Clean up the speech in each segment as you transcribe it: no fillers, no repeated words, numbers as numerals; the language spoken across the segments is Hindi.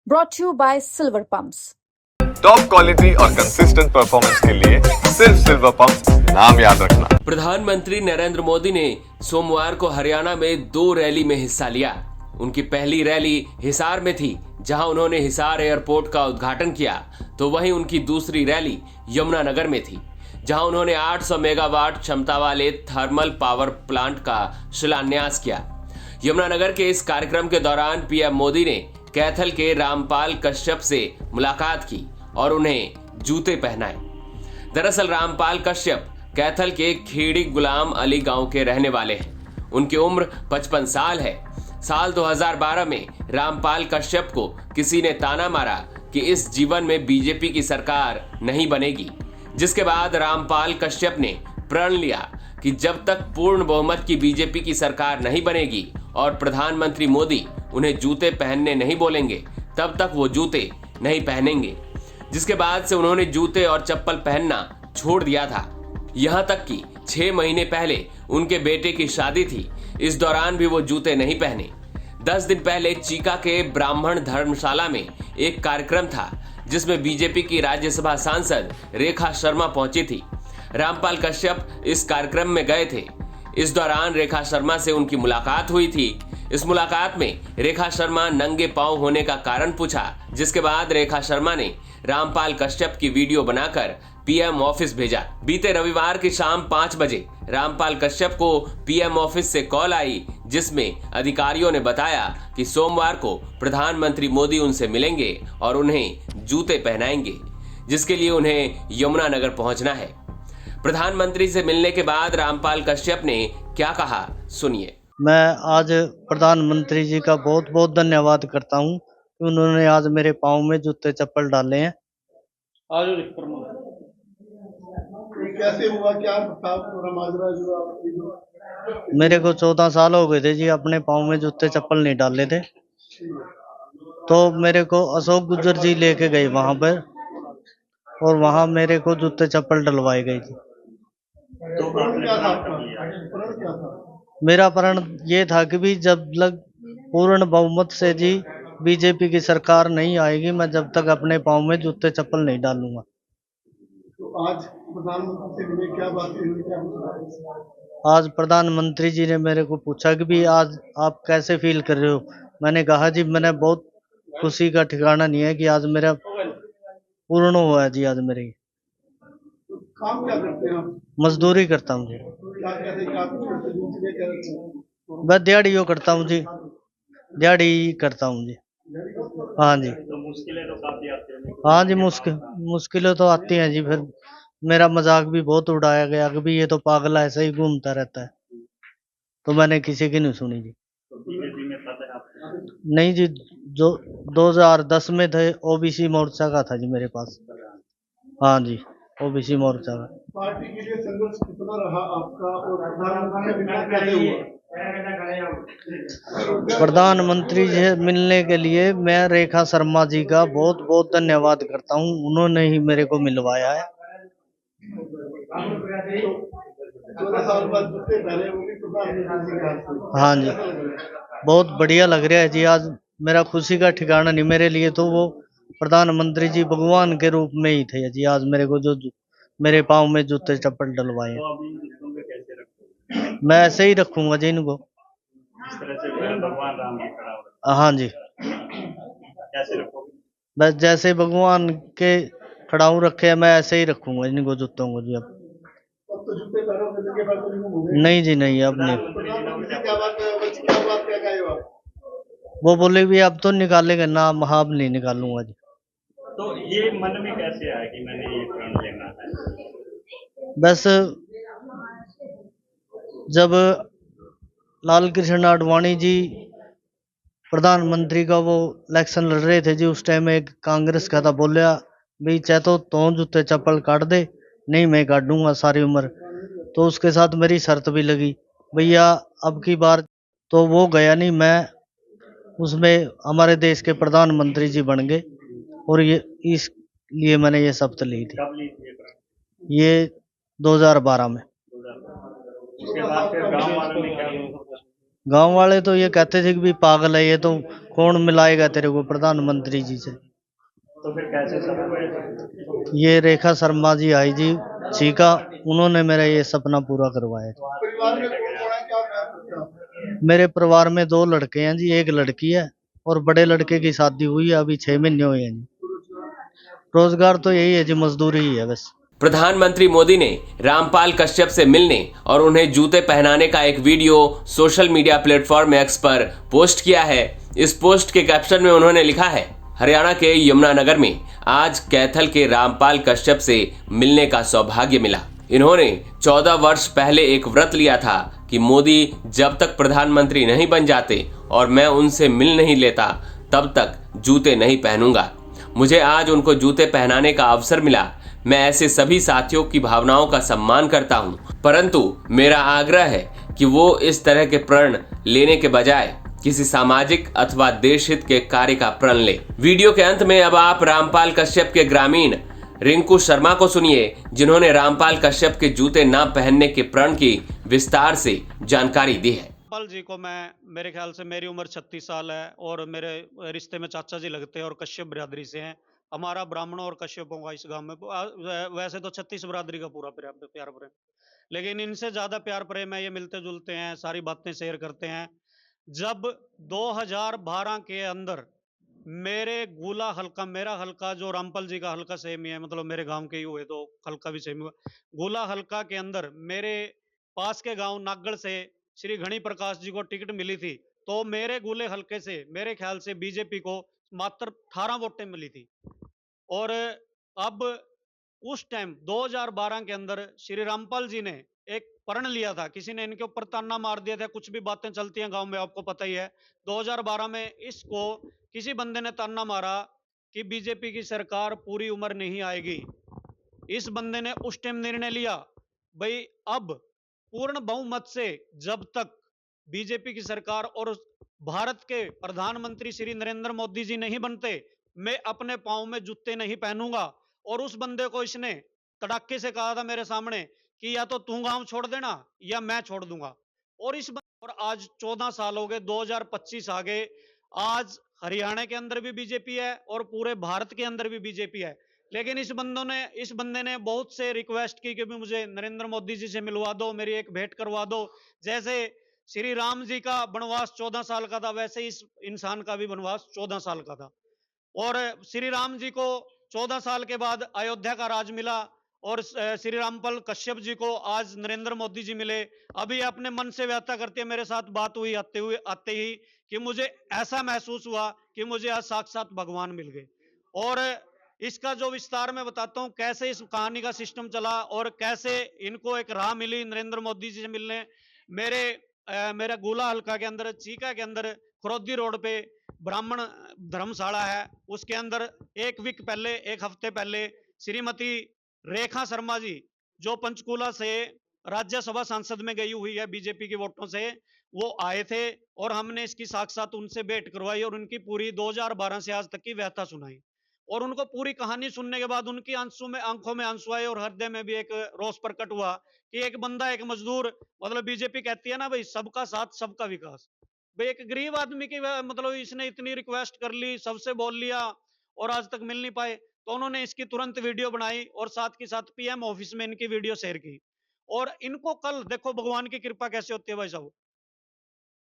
brought to you by Silver Pumps. Top quality और कंसिस्टेंट परफॉर्मेंस के लिए सिर्फ सिल्वर पंप नाम याद रखना। प्रधानमंत्री नरेंद्र मोदी ने सोमवार को हरियाणा में 2 रैली में हिस्सा लिया। उनकी पहली रैली हिसार में थी, जहां उन्होंने हिसार एयरपोर्ट का उद्घाटन किया, तो वहीं उनकी दूसरी रैली यमुनानगर में थी, जहां उन्होंने 800 मेगावाट क्षमता वाले थर्मल पावर प्लांट का शिलान्यास किया। यमुनानगर के इस कार्यक्रम के दौरान पीएम मोदी ने कैथल के रामपाल कश्यप से मुलाकात की और उन्हें जूते पहनाए। दरअसल रामपाल कश्यप कैथल के खेड़ी गुलाम अली गांव के रहने वाले हैं। उनकी उम्र 55 साल है। साल 2012 में रामपाल कश्यप को किसी ने ताना मारा कि इस जीवन में बीजेपी की सरकार नहीं बनेगी, जिसके बाद रामपाल कश्यप ने प्रण लिया कि जब तक पूर्ण बहुमत की बीजेपी की सरकार नहीं बनेगी और प्रधानमंत्री मोदी उन्हें जूते पहनने नहीं बोलेंगे, तब तक वो जूते नहीं पहनेंगे। जिसके बाद से उन्होंने जूते और चप्पल पहनना छोड़ दिया था। यहां तक कि 6 महीने पहले उनके बेटे की शादी थी, इस दौरान भी वो जूते नहीं पहने। 10 दिन पहले चीका के ब्राह्मण धर्मशाला में एक कार्यक्रम था, जिसमें बीजेपी की राज्यसभा सांसद रेखा शर्मा पहुंची थी। रामपाल कश्यप इस कार्यक्रम में गए थे। इस दौरान रेखा शर्मा से उनकी मुलाकात हुई थी। इस मुलाकात में रेखा शर्मा नंगे पांव होने का कारण पूछा, जिसके बाद रेखा शर्मा ने रामपाल कश्यप की वीडियो बनाकर पीएम ऑफिस भेजा। बीते रविवार की शाम 5 बजे रामपाल कश्यप को पीएम ऑफिस से कॉल आई, जिसमें अधिकारियों ने बताया कि सोमवार को प्रधानमंत्री मोदी उनसे मिलेंगे और उन्हें जूते पहनाएंगे, जिसके लिए उन्हें यमुनानगर पहुंचना है। प्रधानमंत्री से मिलने के बाद रामपाल कश्यप ने क्या कहा, सुनिए। मैं आज प्रधानमंत्री जी का बहुत बहुत धन्यवाद करता हूं कि उन्होंने आज मेरे पाँव में जूते चप्पल डाले हैं। आज कैसे हुआ, क्या था पूरा माजरा जो? मेरे को 14 साल हो गए थे जी, अपने पाँव में जूते चप्पल नहीं डाले थे, तो मेरे को अशोक गुज्जर जी लेके गए वहां पर, और वहां मेरे को जूते चप्पल डलवाए गए थी। तो क्या था प्रण क्या था? मेरा प्रण ये था कि भी जब लग पूर्ण बहुमत से जी बीजेपी की सरकार नहीं आएगी, मैं जब तक अपने पाँव में जूते चप्पल नहीं डालूंगा। तो आज प्रधानमंत्री से मिले, क्या बातें हुई, क्या पूछा? आज प्रधानमंत्री जी ने मेरे को पूछा कि भी आज आप कैसे फील कर रहे हो। मैंने कहा जी मैंने बहुत खुशी का ठिकाना नहीं है कि आज मेरा पूर्ण हुआ है जी। आज मेरे तो काम क्या करते हैं आप? मजदूरी करता हूँ जी। क्या कहते हैं, क्या कुछ करते हैं, दूसरे क्या करते हैं? मैं दिहाड़ी यो करता हूँ जी, दिहाड़ी करता हूँ जी। हाँ जी। तो मुश्किलें तो काफी आती हैं। हाँ जी, मुश्किलें तो आती हैं जी। फिर मेरा मजाक भी बहुत उड़ाया गया कि भी ये तो पागल ऐसे ही घूमता रहता है, तो मैंने किसी की नहीं सुनी जी। नहीं जी, जो 2010 में थे ओबीसी मोर्चा का था जी मेरे पास। हाँ जी, ओबीसी मोर्चा का। पार्टी के लिए संघर्ष कितना रहा आपका, और प्रधानमंत्री से मिलना कैसे हुआ? प्रधानमंत्री जी से मिलने के लिए मैं रेखा शर्मा जी का बहुत बहुत धन्यवाद करता हूँ, उन्होंने ही मेरे को मिलवाया है। 14 साल बाद जूते पहने, वो भी प्रधानमंत्री के हाथ से। हाँ जी, बहुत बढ़िया लग रहा है जी। आज मेरा खुशी का ठिकाना नहीं, मेरे लिए तो वो प्रधानमंत्री जी भगवान के रूप में ही थे जी। आज मेरे को जो मेरे पाँव में जूते चप्पल डलवाए हैं, मैं ऐसे ही रखूंगा जी इनको। भगवान राम जी खड़ा हाँ जी, कैसे रखोगे? बस जैसे भगवान के खड़ाऊ रखे हैं, मैं ऐसे ही रखूंगा इनको जूतों को जी। अब तो जूते पहनोगे तो के बाद तो नहीं होंगे। नहीं जी, नहीं अब नहीं। प्रधानमंत्री से क्या बात क्या कहे हो आप? वो बोले भी अब तो निकालेंगे ना, अब नहीं निकालूंगा जी। तो ये मन में कैसे आया कि मैंने ये प्रण लेना है? बस जब लाल कृष्ण आडवाणी जी प्रधानमंत्री का वो इलेक्शन लड़ रहे थे जी, उस टाइम एक कांग्रेस का था, बोलिया भाई चाहे तो जूते चप्पल काट दे, नहीं मैं काटूंगा सारी उम्र। तो उसके साथ मेरी शर्त भी लगी, भैया अब की बार तो वो गया नहीं, मैं उसमें हमारे देश के प्रधानमंत्री जी बन गए, और ये इसलिए मैंने ये शपथ ली थी। कब ली थी ये 2012 में। उसके बाद फिर गांव वालों ने क्या? गांव वाले तो ये कहते थे कि भी पागल है ये, तो कौन मिलाएगा तेरे को प्रधानमंत्री जी से। तो फिर कैसे सब हुए? ये रेखा शर्मा जी आई जी चीका, उन्होंने मेरा ये सपना पूरा करवाया। परिवार में कौन कौन है, क्या क्या करते हो आप? मेरे परिवार में 2 लड़के हैं जी, एक लड़की है, और बड़े लड़के की शादी हुई है, अभी 6 महीने हुए हैं जी। रोजगार तो यही है जी, मजदूरी ही है बस। प्रधानमंत्री मोदी ने रामपाल कश्यप से मिलने और उन्हें जूते पहनाने का एक video social media platform x पर पोस्ट किया है। इस पोस्ट के कैप्शन में उन्होंने लिखा है, हरियाणा के यमुनानगर में आज कैथल के रामपाल कश्यप से मिलने का सौभाग्य मिला। इन्होंने 14 वर्ष पहले एक व्रत लिया था कि मोदी जब तक प्रधानमंत्री नहीं बन जाते और मैं उनसे मिल नहीं लेता तब तक जूते नहीं पहनूंगा। मुझे आज उनको जूते पहनाने का अवसर मिला। मैं ऐसे सभी साथियों की भावनाओं का सम्मान करता हूं, परंतु मेरा आग्रह है कि वो इस तरह के प्रण लेने के बजाय किसी सामाजिक अथवा देश हित के कार्य का प्रण ले। वीडियो के अंत में अब आप रामपाल कश्यप के ग्रामीण रिंकू शर्मा को सुनिए, जिन्होंने रामपाल कश्यप के जूते न पहनने के प्रण की विस्तार से जानकारी दी है। रामपाल जी को मैं, मेरे ख्याल से मेरी उम्र 36 साल है और मेरे रिश्ते में चाचा जी लगते हैं और कश्यप बिरादरी से हैं। हमारा ब्राह्मणों और कश्यपों का इस गांव में वैसे तो 36 बिरादरी का पूरा प्यार प्रेम, लेकिन इनसे ज्यादा प्यार प्रेम है। ये मिलते जुलते हैं, सारी बातें शेयर करते हैं। जब 2012 के अंदर मेरे गुला हल्का, मेरा हल्का जो रामपाल जी का हल्का सेम ही है, मतलब मेरे गांव के ही हुए तो हल्का भी सेम हुआ। गुला हल्का के अंदर मेरे पास के गांव नागड़ से श्री घनी प्रकाश जी को टिकट मिली थी, तो मेरे गुले हल्के से मेरे ख्याल से बीजेपी को मात्र 18 वोटें मिली थी। और अब उस टाइम 2012 के अंदर श्री रामपाल जी ने एक प्रण लिया था, किसी ने इनके ऊपर ताना मार दिया था, कुछ भी बातें चलती हैं गांव में आपको पता ही है। 2012 में इसको किसी बंदे ने ताना मारा कि बीजेपी की सरकार पूरी उम्र नहीं आएगी। इस बंदे ने उस टाइम निर्णय लिया, भाई अब पूर्ण बहुमत से जब तक बीजेपी की सरकार और भारत के प्रधानमंत्री श्री नरेंद्र मोदी जी नहीं बनते, मैं अपने पांव में जूते नहीं पहनूंगा। और उस बंदे को इसने तड़ाके से कहा था मेरे सामने कि या तो तू गांव छोड़ देना या मैं छोड़ दूंगा। और आज 14 साल हो गए, 2025 आ गए, आज हरियाणा के अंदर भी बीजेपी है और पूरे भारत के अंदर भी बीजेपी है। लेकिन इस बंदे ने बहुत से रिक्वेस्ट की कि भी मुझे नरेंद्र मोदी जी से मिलवा दो, मेरी एक भेंट करवा दो। जैसे श्री राम जी का वनवास 14 साल का था, वैसे इस इंसान का भी वनवास 14 साल का था। और श्री राम जी को 14 साल के बाद अयोध्या का राज मिला और श्री रामपाल कश्यप जी को आज नरेंद्र मोदी जी मिले। अभी अपने मन से व्यथा करते, मेरे साथ बात हुई आते ही कि मुझे ऐसा महसूस हुआ कि मुझे आज साक्षात भगवान मिल गए। और इसका जो विस्तार मैं बताता हूं कैसे इस कहानी का सिस्टम चला और कैसे इनको एक राह मिली नरेंद्र मोदी जी से मिलने। मेरा गोला हल्का के अंदर, चीका के अंदर, खरोदी रोड पे ब्राह्मण धर्मशाला है, उसके अंदर एक हफ्ते पहले श्रीमती रेखा शर्मा जी, जो पंचकूला से राज्यसभा सांसद में गई हुई है बीजेपी के वोटों से, वो आए थे और हमने इसकी साक्षात उनसे भेंट करवाई और उनकी पूरी 2012 से आज तक की व्यथा सुनाई। और उनको पूरी कहानी सुनने के बाद उनकी आंखों में आंसू आए और हृदय में भी एक रोष प्रकट हुआ कि एक बंदा, एक मजदूर, मतलब बीजेपी कहती है ना भाई सबका साथ सबका विकास, भाई एक गरीब आदमी की मतलब इसने इतनी रिक्वेस्ट कर ली, सबसे बोल लिया और आज तक मिल नहीं पाए। तो उन्होंने इसकी तुरंत वीडियो बनाई और साथ के साथ पीएम ऑफिस में इनकी वीडियो शेयर की। और इनको कल देखो भगवान की कृपा कैसे होती है भाई साहब,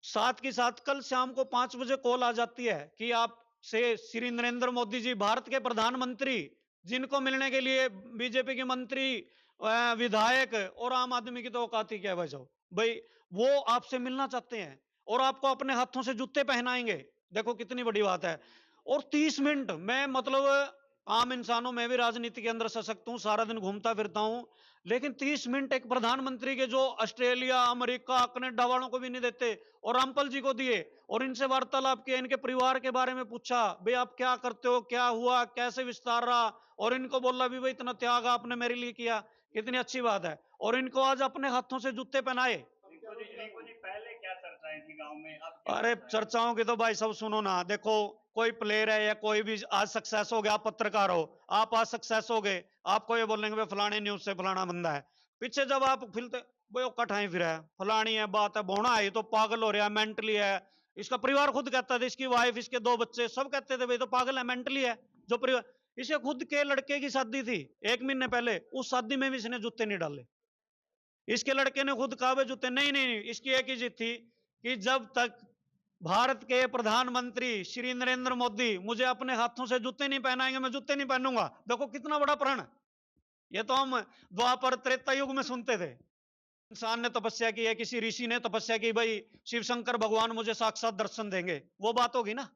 साथ के साथ कल शाम को 5 बजे कॉल आ जाती है कि आप से श्री नरेंद्र मोदी जी, भारत के प्रधानमंत्री, जिनको मिलने के लिए बीजेपी के मंत्री, विधायक और आम आदमी की तो औकात ही क्या है भाई साहब, भाई वो आपसे मिलना चाहते हैं और आपको अपने हाथों से जूते पहनाएंगे। देखो कितनी बड़ी बात है। और 30 मिनट मैं, मतलब आम इंसानों में भी राजनीति के अंदर सशक्त हूं, सारा दिन घूमता फिरता हूं, लेकिन 30 मिनट एक प्रधानमंत्री के जो ऑस्ट्रेलिया, अमेरिका, कनाडा वालों को भी नहीं देते और रामपाल जी को दिए और इनसे वार्तालाप किया, इनके परिवार के बारे में पूछा, भाई आप क्या करते हो, क्या हुआ, कैसे विस्तार रहा, और इनको बोला भी भाई इतना त्याग आपने मेरे लिए किया, कितनी अच्छी बात है। और इनको आज अपने हाथों से जूते पहनाए। पहले क्या चर्चाएं थी गांव में? अरे चर्चाओं की तो भाई सब सुनो ना, देखो कोई प्लेयर है या कोई भी आज सक्सेस हो गया, आप पत्रकार हो, आप आज सक्सेस हो गए, आपको ये बोलेंगे फलाने न्यूज से फलाना बंदा है। पीछे जब आप वो कठाई फिर है, फलानी है, बात है, भोना है, ये तो पागल हो रहा है, मेंटली है। इसका परिवार खुद कहता था, इसकी वाइफ, इसके 2 बच्चे सब कहते थे भाई तो पागल है, मेंटली है। जो परिवार, इसे खुद के लड़के की शादी थी 1 महीने पहले, उस शादी में भी इसने जूते नहीं डाले। इसके लड़के ने खुद कहा जूते नहीं नहीं नहीं। इसकी एक ही जिद थी कि जब तक भारत के प्रधानमंत्री श्री नरेंद्र मोदी मुझे अपने हाथों से जूते नहीं पहनाएंगे, मैं जूते नहीं पहनूंगा। देखो कितना बड़ा प्रण। ये तो हम द्वापर त्रेता युग में सुनते थे। इंसान ने तपस्या की है, किसी ऋषि ने तपस्या की, भाई शिव शंकर भगवान मुझे साक्षात दर्शन देंगे, वो बात होगी ना।